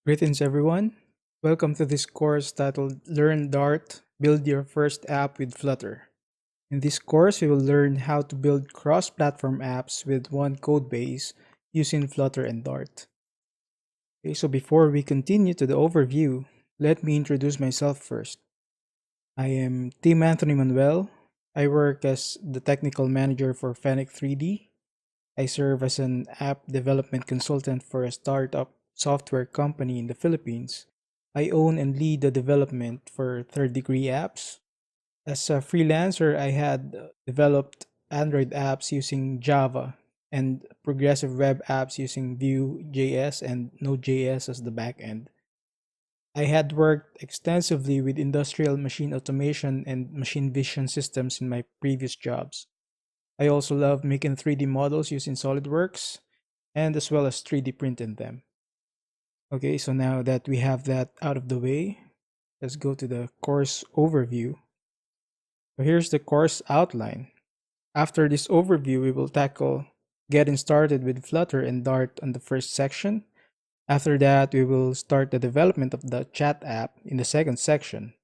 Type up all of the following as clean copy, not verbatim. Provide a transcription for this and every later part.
Greetings everyone. Welcome to this course titled Learn Dart, Build Your First App with Flutter. In this course, we will learn how to build cross-platform apps with one code base using Flutter and Dart. Okay, so before we continue to the overview, let me introduce myself first. I am Team Anthony Manuel. I work as the technical manager for Fennec 3D. I serve as an app development consultant for a startup software company in the Philippines. I own and lead the development for third degree apps. As a freelancer, I had developed Android apps using Java and progressive web apps using Vue.js and Node.js as the backend. I had worked extensively with industrial machine automation and machine vision systems in my previous jobs. I also love making 3D models using SolidWorks and as well as 3D printing them. Okay, so now that we have that out of the way, let's go to the course overview. So here's the course outline. After this overview, we will tackle getting started with Flutter and Dart on the first section. After that, we will start the development of the chat app in the second section.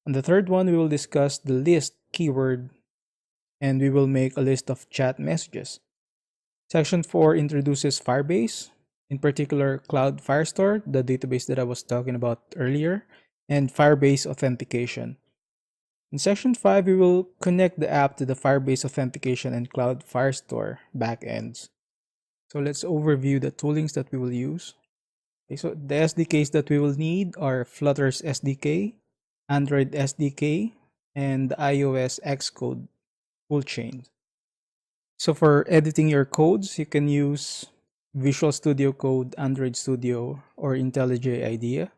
On the third one, we will discuss the list keyword and we will make a list of chat messages. Section 4 introduces Firebase, in particular Cloud Firestore, the database that I was talking about earlier, and Firebase authentication. In section 5, we will connect the app to the Firebase authentication and Cloud Firestore backends. So let's overview the toolings that we will use. Okay, so the SDKs that we will need are Flutter's SDK, Android SDK, and the iOS Xcode toolchain. So for editing your codes, you can use Visual Studio Code, Android Studio, or IntelliJ IDEA.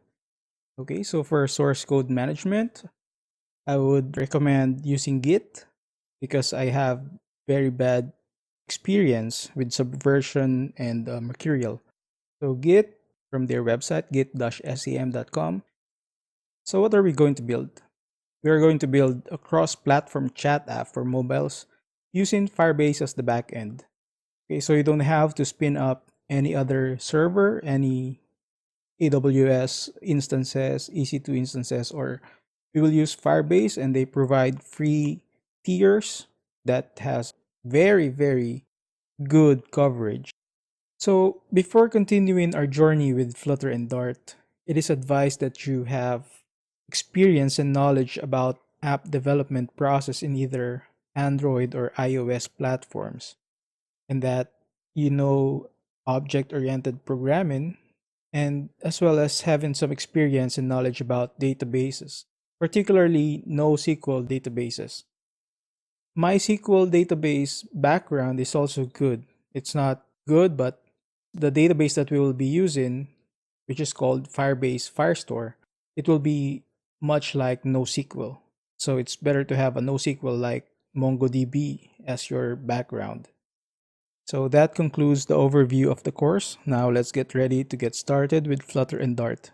Okay, so for source code management, I would recommend using Git because I have very bad experience with Subversion and Mercurial. So Git from their website, git-sem.com. So what are we going to build? We are going to build a cross-platform chat app for mobiles using Firebase as the backend. Okay, so you don't have to spin up any other server, any AWS instances, EC2 instances, or we will use Firebase and they provide free tiers that has very good coverage. So before continuing our journey with Flutter and Dart, it is advised that you have experience and knowledge about app development process in either Android or iOS platforms, and that you know object-oriented programming, and as well as having some experience and knowledge about databases, particularly NoSQL databases. MySQL database background is also good. It's not good, but the database that we will be using, which is called Firebase Firestore, it will be much like NoSQL. So it's better to have a NoSQL like MongoDB as your background. So that concludes the overview of the course. Now let's get ready to get started with Flutter and Dart.